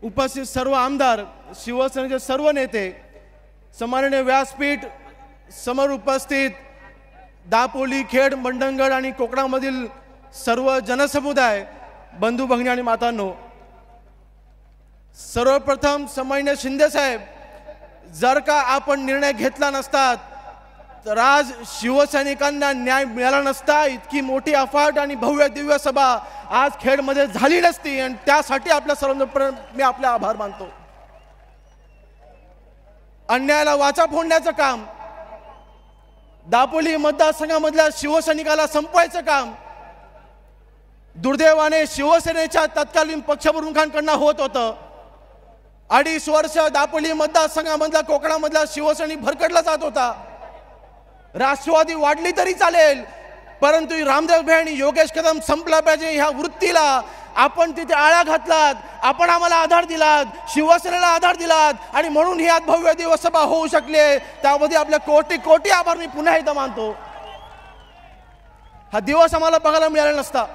उपस्थित सर्व आमदार, शिवसेनेचे सर्व नेते, सन्माननीय व्यासपीठ समोर उपस्थित दापोली, खेड, मंडणगड आणि कोकणामधील सर्व जनसमुदाय, बंधू भगिनी आणि मातांनो, सर्वप्रथम सन्माननीय शिंदे साहेब, जर का आपण निर्णय घेतला नसता तर आज शिवसैनिकांना न्याय मिळाला नसता. इतकी मोठी अफाट आणि भव्य दिव्य सभा आज खेडमध्ये झाली नसती आणि त्यासाठी आपल्या सर्वांना मी आपले आभार मानतो. अन्यायाला वाचा फोडण्याचं काम, दापोली मतदारसंघामधल्या शिवसैनिकाला संपवायचं काम दुर्दैवाने शिवसेनेच्या तत्कालीन पक्षप्रमुखांकडून होत होतं. 2.5 वर्ष दापोली मतदारसंघामधला कोकणामधला शिवसैनिक भरकटला जात होता. राष्ट्रवादी वाढली तरी चालेल, परंतु रामदेव भाई आणि योगेश कदम संपला पाहिजे ह्या वृत्तीला आपण तिथे आळा घातलात. आपण आम्हाला आधार दिलात, शिवसेनेला आधार दिलात आणि म्हणून ही आज भव्य दिवस सभा होऊ शकली. त्यामध्ये आपले कोटी कोटी आभार मी पुन्हा एकदा मानतो. हा दिवस आम्हाला बघायला मिळाला नसता.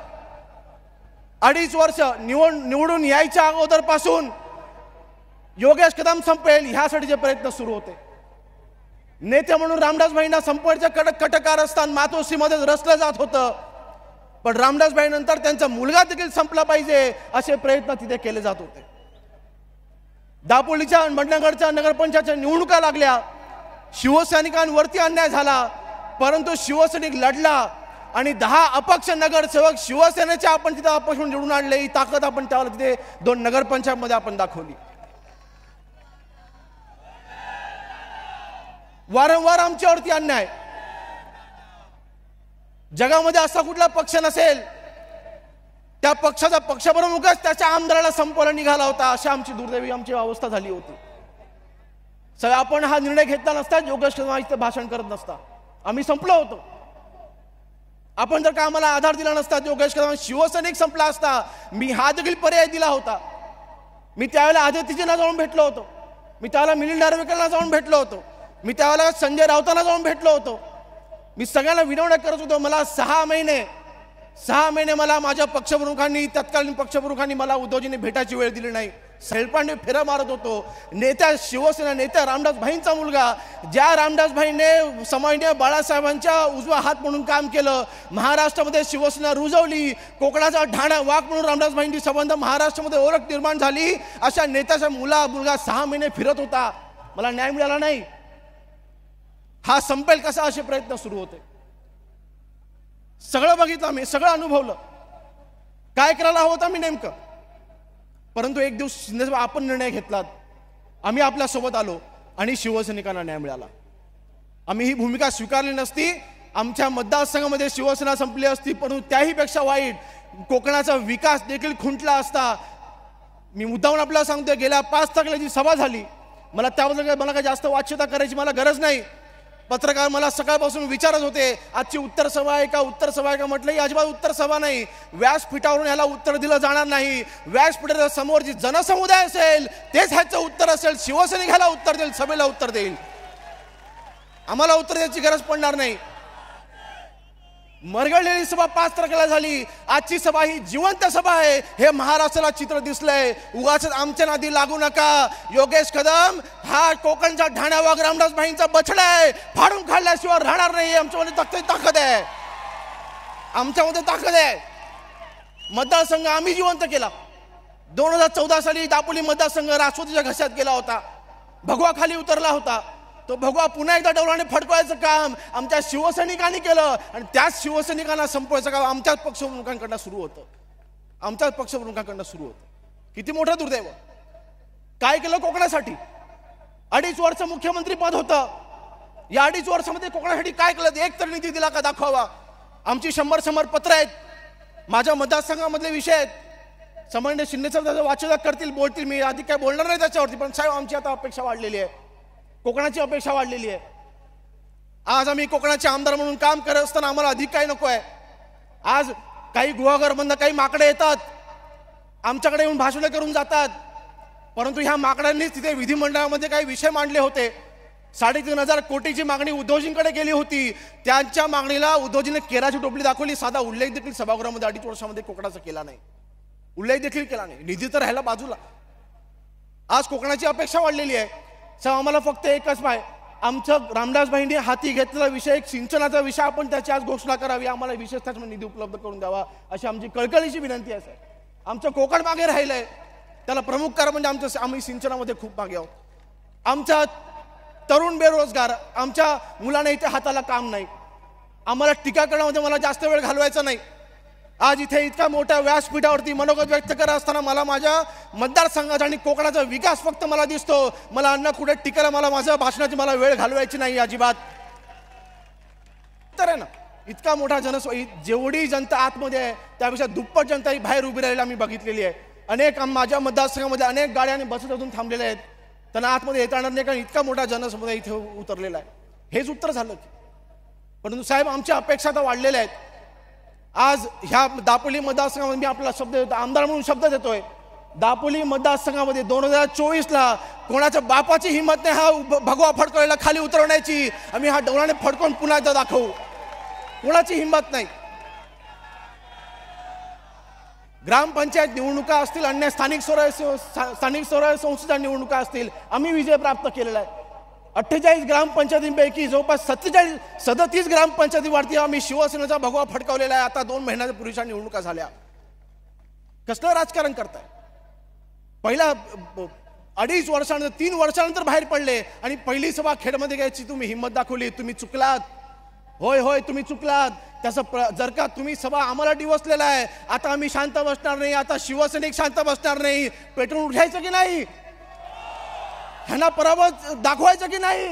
2.5 वर्ष निवडून यायच्या अगोदर पासून योगेश कदम संपेल ह्यासाठीचे प्रयत्न सुरू होते. नेते म्हणून रामदास भाईंना संपवायचं कटकारस्थान मातोश्रीमध्ये रचलं जात होतं, पण रामदास भाई नंतर त्यांचा मुलगा देखील संपला पाहिजे असे प्रयत्न तिथे केले जात होते. दापोलीच्या मंडणगडच्या नगरपंचायतच्या निवडणुका लागल्या, शिवसैनिकांवरती अन्याय झाला, परंतु शिवसैनिक लढला आणि 10 अपक्ष नगरसेवक शिवसेनेच्या आपण तिथे अपक्ष निवडून आणले. ही ताकद आपण त्यावेळेला तिथे 2 नगरपंचायतमध्ये आपण दाखवली. वारंवार आमच्यावरती अन्याय, जगामध्ये असा कुठला पक्ष नसेल त्या पक्षाचा पक्षप्रमुखच त्याच्या आमदाराला संपवायला निघाला होता. अशी आमची दुर्दैवी आमची अवस्था झाली होती. सगळं आपण हा निर्णय घेतला नसता, योगेश कदमांचं भाषण करत नसता, आम्ही संपलो होतो. आपण जर का आम्हाला आधार दिला नसता, योगेश कदम शिवसैनिक संपला असता. मी हा देखील पर्याय दिला होता. मी त्यावेळेला आदित्यजींना जाऊन भेटलो होतो, मी त्यावेळेला मिलिंद नार्वेकरला जाऊन भेटलो होतो, मी त्यावेळेला संजय राऊतांना जाऊन भेटलो होतो. मी सगळ्यांना विनवण्या करत होतो. मला 6 महिने मला माझ्या पक्षप्रमुखांनी, तत्कालीन पक्षप्रमुखांनी मला उद्धवजींनी भेटायची वेळ दिली नाही. सैलपांडे फेरा मारत होतो. नेत्या शिवसेना नेत्या रामदास भाईंचा मुलगा, ज्या रामदास भाईंने सन्माननीय बाळासाहेबांच्या उजवा हात म्हणून काम केलं, महाराष्ट्रामध्ये शिवसेना रुजवली, कोकणाचा ढाणा वाघ म्हणून रामदास भाईंची संबंध महाराष्ट्रामध्ये ओळख निर्माण झाली, अशा नेत्याचा मुलगा 6 महिने फिरत होता. मला न्याय मिळाला नाही. हा संपेल कसा असे प्रयत्न सुरू होते. सगळं बघितलं मी, सगळं अनुभवलं, काय करायला हवं होतं मी नेमकं. परंतु एक दिवस शिंदे साहेब आपण निर्णय घेतलात, आम्ही आपल्या सोबत आलो आणि शिवसैनिकांना न्याय मिळाला. आम्ही ही भूमिका स्वीकारली नसती, आमच्या मतदारसंघामध्ये शिवसेना संपली असती, परंतु त्याहीपेक्षा वाईट कोकणाचा विकास देखील खुंटला असता. मी मुद्दामून आपल्याला सांगतोय, गेल्या 5 तारखेला जी सभा झाली, मला त्याबद्दल मला काय जास्त वाच्यता करायची मला गरज नाही. पत्रकार मला सकाळपासून विचारत होते, आजची उत्तर सभा आहे का, उत्तर सभा आहे का. म्हटलं ही अजिबात उत्तर सभा नाही. व्यासपीठावरून ह्याला उत्तर दिलं जाणार नाही. व्यासपीठाच्या समोर जी जनसमुदाय असेल तेच ह्याचं उत्तर असेल. शिवसैनिक ह्याला उत्तर देईल, सभेला उत्तर देईल. आम्हाला उत्तर द्यायची गरज पडणार नाही. मरगळलेली सभा 5 तारखेला झाली. आजची सभा ही जिवंत सभा आहे, हे महाराष्ट्राला चित्र दिसलंय. उगाच आमच्या नादी लागू नका. योगेश कदम हा कोकणचा ढाण्या वाघ रामदास भाईंचा बछडा आहे, फाडून काढल्याशिवाय राहणार नाही. आमच्यामध्ये ताकद आहे, आमच्यामध्ये ताकद आहे. मतदारसंघ आम्ही जिवंत केला. 2014 साली दापोली मतदारसंघ राष्ट्रवादीच्या घशात गेला होता, भगवा खाली उतरला होता. तो भगवा पुन्हा एकदा डोळ्याने फडकवायचं काम आमच्या शिवसैनिकांनी केलं आणि त्याच शिवसैनिकांना संपवायचं काम आमच्याच पक्षप्रमुखांकडनं सुरू होतं. किती मोठं दुर्दैव. काय केलं कोकणासाठी. 2.5 वर्ष मुख्यमंत्री पद होतं. या 2.5 वर्षामध्ये कोकणासाठी काय केलं, एक तर निधी दिला का दाखवावा. आमची 100 पत्र आहेत, माझ्या मतदारसंघामधले विषय आहेत. सन्माननीय शिंदे साहेब त्याचं वाचन करतील, बोलतील, मी आधी काय बोलणार नाही त्याच्यावरती. पण साहेब आमची आता अपेक्षा वाढलेली आहे, कोकणाची अपेक्षा वाढलेली आहे. आज आम्ही कोकणाचे आमदार म्हणून काम करत असताना आम्हाला अधिक काही नको आहे. आज काही गुहागरबंद काही माकडे येतात, आमच्याकडे येऊन भाषणे करून जातात, परंतु ह्या माकडांनीच तिथे विधिमंडळामध्ये काही विषय मांडले होते. 3,500 कोटीची मागणी उद्धवजींकडे गेली होती. त्यांच्या मागणीला उद्धवजीने केराची टोपली दाखवली. साधा उल्लेख देखील सभागृहामध्ये 2.5 वर्षामध्ये कोकणाचा केला नाही. उल्लेख देखील केला नाही. निधी तर राहिला बाजूला. आज कोकणाची अपेक्षा वाढलेली आहे. साहेब आम्हाला फक्त एकच पाहिजे, आमचं रामदास भाईंनी हाती घेतलेला विषय एक सिंचनाचा विषय, आपण त्याची आज घोषणा करावी, आम्हाला विशेषतः निधी उपलब्ध करून द्यावा अशी आमची कळकळीची विनंती आहे. साहेब आमचं कोकण मागे राहिलंय, त्याला प्रमुख कारण म्हणजे आम्ही सिंचनामध्ये खूप मागे आहोत. आमचा तरुण बेरोजगार, आमच्या मुलांना इथे हाताला काम नाही, आम्हाला टीका करण्यामध्ये मला जास्त वेळ घालवायचा नाही. आज इथे इतका मोठ्या व्यासपीठावरती मनोगत व्यक्त करत असताना मला माझ्या मतदारसंघाचा आणि कोकणाचा विकास फक्त मला दिसतो. मला अन्न कुठे टिकायला, मला माझ्या भाषणाची मला वेळ घालवायची नाही अजिबात. तर आहे ना, इतका मोठा जेवढी जनता आतमध्ये आहे त्यापेक्षा दुप्पट जनता ही बाहेर उभी राहिली आम्ही बघितलेली आहे. अनेक माझ्या मतदारसंघामध्ये अनेक गाड्या आणि बसेस अजून थांबलेल्या आहेत, त्यांना आतमध्ये येता येणार नाही कारण इतका मोठा जनसमुदाय इथे उतरलेला आहे. हेच उत्तर झालं. परंतु साहेब आमच्या अपेक्षा तर वाढलेल्या आहेत. आज ह्या दापोली मतदारसंघामध्ये मी आपला शब्द देतो, आमदार म्हणून शब्द देतोय, दापोली मतदारसंघामध्ये 2024ला कोणाच्या बापाची हिंमत नाही हा भगवा फडकवलेला खाली उतरवण्याची. आम्ही हा डोळ्याने फडकवून पुन्हा एकदा दाखवू, कोणाची हिंमत नाही. ग्रामपंचायत निवडणुका असतील, अन्य स्थानिक स्वराज्य संस्थेच्या निवडणुका असतील, आम्ही विजय प्राप्त केलेला आहे. 48 ग्रामपंचायतींपैकी जवळपास 37 ग्रामपंचायतीवरती आम्ही शिवसेनेचा भगवा फडकावलेला आहे. आता 2 महिन्यापूर्वीच्या निवडणुका झाल्या. कसलं राजकारण करताय? पहिला 2.5 वर्षानंतर 3 वर्षानंतर बाहेर पडले आणि पहिली सभा खेडमध्ये घ्यायची तुम्ही हिंमत दाखवली. तुम्ही चुकलात. होय होय तुम्ही चुकलात. त्याचं जर का तुम्ही सभा आम्हाला डिवसलेला आहे, आता आम्ही शांत बसणार नाही, आता शिवसैनिक शांत बसणार नाही. पेटून उठायचं की नाही? ह्यांना पराभव दाखवायचं की नाही?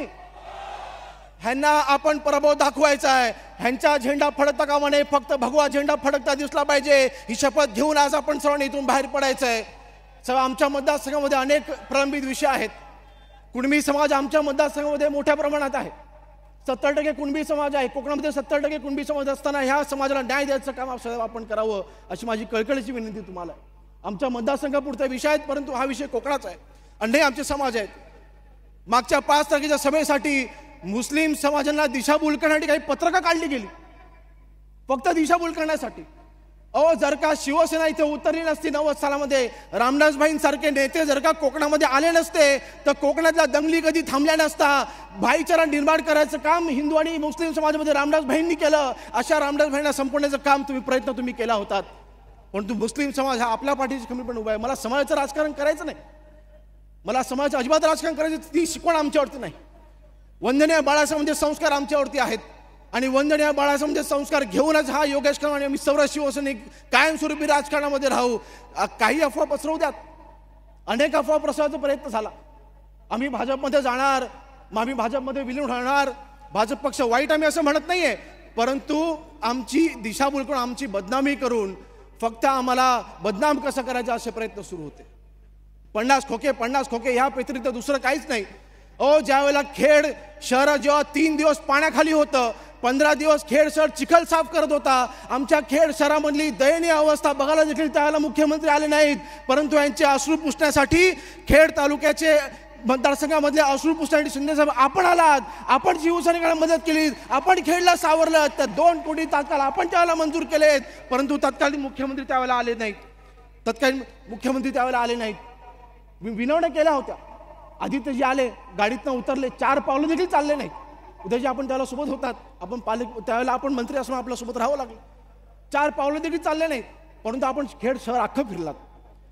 ह्यांना आपण पराभव दाखवायचा आहे. ह्यांचा झेंडा फडकता कामा नये, फक्त भगवा झेंडा फडकता दिसला पाहिजे. ही शपथ घेऊन आज आपण सर्वांनी इथून बाहेर पडायचं आहे. आमच्या मतदारसंघामध्ये अनेक प्रलंबित विषय आहेत. कुणबी समाज आमच्या मतदारसंघामध्ये मोठ्या प्रमाणात आहे. 70% कुणबी समाज आहे. कोकणामध्ये 70% कुणबी समाज असताना ह्या समाजाला न्याय द्यायचं काम आपण करावं अशी माझी कळकळीची विनंती तुम्हाला. आमच्या मतदारसंघापुरता विषय आहेत, परंतु हा विषय कोकणाचा आहे. अनेक आमचे समाज आहेत. मागच्या 5 तारखेच्या सभेसाठी मुस्लिम समाजांना दिशाभूल करण्यासाठी काही पत्रकं काढली गेली, फक्त दिशाभूल करण्यासाठी. जर का शिवसेना इथे उतरली नसती 90 सालामध्ये, रामदास भाईंसारखे नेते जर का कोकणामध्ये आले नसते, तर कोकणातल्या दंगली कधी थांबल्या नसता. भाईचारा निर्माण करायचं काम हिंदू आणि मुस्लिम समाजामध्ये रामदास भाईंनी केलं. अशा रामदास भाईंना संपवण्याचं काम प्रयत्न तुम्ही केला होतात. परंतु मुस्लिम समाज हा आपल्या पाठीशी खंबीरपणे उभा आहे. मला समाजाचं राजकारण करायचं नाही, मला समाजाचं अजिबात राजकारण करायचं, ती शिकवण आमच्यावरती नाही. वंदनीय बाळासाहेबांचे संस्कार आमच्यावरती आहेत आणि वंदनीय बाळासाहेबांचे संस्कार घेऊनच हा योगेश कदम आणि आम्ही सर्व शिवसैनिक कायमस्वरूपी राजकारणामध्ये राहू. काही अफवा पसरवू द्यात, अनेक अफवा पसरवायचा प्रयत्न झाला. आम्ही भाजपमध्ये जाणार, आम्ही भाजपमध्ये विलीन होणार, भाजप पक्ष वाईट आम्ही असं म्हणत नाहीये, परंतु आमची दिशाभूल करून, आमची बदनामी करून फक्त आम्हाला बदनाम कसं करायचं असे प्रयत्न सुरू होते. 50 खोके ह्या व्यतिरिक्त दुसरं काहीच नाही. ज्या वेळेला खेड शहर जेव्हा 3 दिवस पाण्याखाली होतं, 15 दिवस खेड शहर चिखल साफ करत होता, आमच्या खेड शहरामधली दयनीय अवस्था बघायला देखील त्यावेळेला मुख्यमंत्री आले नाहीत. परंतु यांचे अश्रू पुसण्यासाठी खेड तालुक्याचे मतदारसंघामधले अश्रू पुसण्यासाठी शिंदे साहेब आपण आलात, आपण शिवसैनिकांना मदत केली, आपण खेडला सावरलं. तर 2 कोटी तात्काळ आपण त्यावेळेला मंजूर केलेत, परंतु तत्कालीन मुख्यमंत्री त्यावेळेला आले नाहीत. विनवण्या केल्या होत्या. आदित्यजी आले, गाडीतनं उतरले, 4 पावलं देखील चालले नाहीत. उद्याजी आपण त्याला सोबत होतात, आपण त्यावेळेला आपण मंत्री असणं आपल्या सोबत राहावं लागलं. 4 पावलं देखील चालले नाहीत, परंतु आपण खेड शहर अख्खं फिरलात.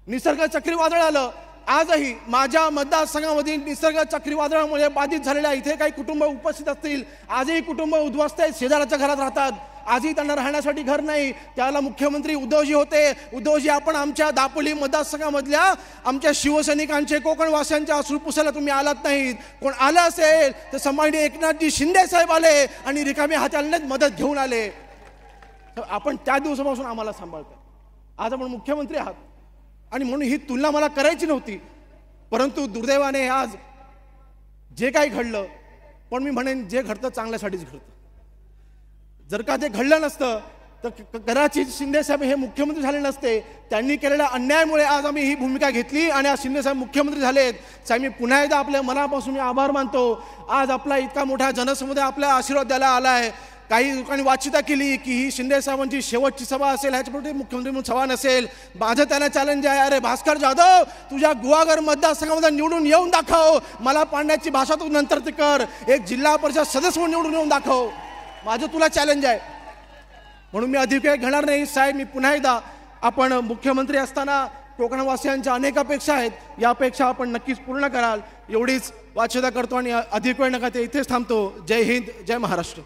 निसर्ग चक्रीवादळ आलं. आजही माझ्या मतदारसंघामध्ये निसर्ग चक्रीवादळामुळे बाधित झालेल्या इथे काही कुटुंब उपस्थित असतील. आजही कुटुंब उद्ध्वस्त आहेत, शेजाराच्या घरात राहतात. आजही त्यांना राहण्यासाठी घर नाही. त्याला मुख्यमंत्री उद्धवजी होते. उद्धवजी आपण आमच्या दापोली मतदारसंघामधल्या आमच्या शिवसैनिकांचे, कोकणवासियांच्या अश्रू पुसायला तुम्ही आलात नाहीत. कोण आलं असेल तर सन्माननीय एकनाथजी शिंदे साहेब आले आणि रिकामी हाताने मदत घेऊन आले. तर आपण त्या दिवसापासून आम्हाला सांभाळतो. आज आपण मुख्यमंत्री आहात आणि म्हणून ही तुलना मला करायची नव्हती, परंतु दुर्दैवाने आज जे काही घडलं, पण मी म्हणेन जे घडतं चांगल्यासाठीच घडतं. जर का ते घडलं नसतं तर कदाचित शिंदेसाहेब हे मुख्यमंत्री झाले नसते. त्यांनी केलेल्या अन्यायामुळे आज आम्ही ही भूमिका घेतली आणि आज शिंदेसाहेब मुख्यमंत्री झालेत. साहेब मी पुन्हा एकदा आपल्या मनापासून मी आभार मानतो. आज आपला इतका मोठा जनसमुदाय आपला आशीर्वाद द्यायला आला आहे. काही लोकांनी वाचिता केली की ही शिंदे साहेबांची शेवटची सभा असेल, ह्याच्यापुढे मुख्यमंत्री म्हणून सभा नसेल. माझं त्यांना चॅलेंज आहे, अरे भास्कर जाधव, तुझ्या गुहागर मतदारसंघामध्ये निवडून येऊन दाखव. मला पाडण्याची भाषा तू नंतर ते कर. एक जिल्हा परिषद सदस्य म्हणून निवडून येऊन दाखव. माझं तुला चॅलेंज आहे. म्हणून मी अधिक वेळ घेणार नाही. साहेब, मी पुन्हा एकदा, आपण मुख्यमंत्री असताना कोकणवासियांच्या अनेक अपेक्षा आहेत, या अपेक्षा आपण नक्कीच पूर्ण कराल एवढीच वाच्यता करतो आणि अधिक वेळ नका ते इथेच थांबतो. जय हिंद, जय महाराष्ट्र.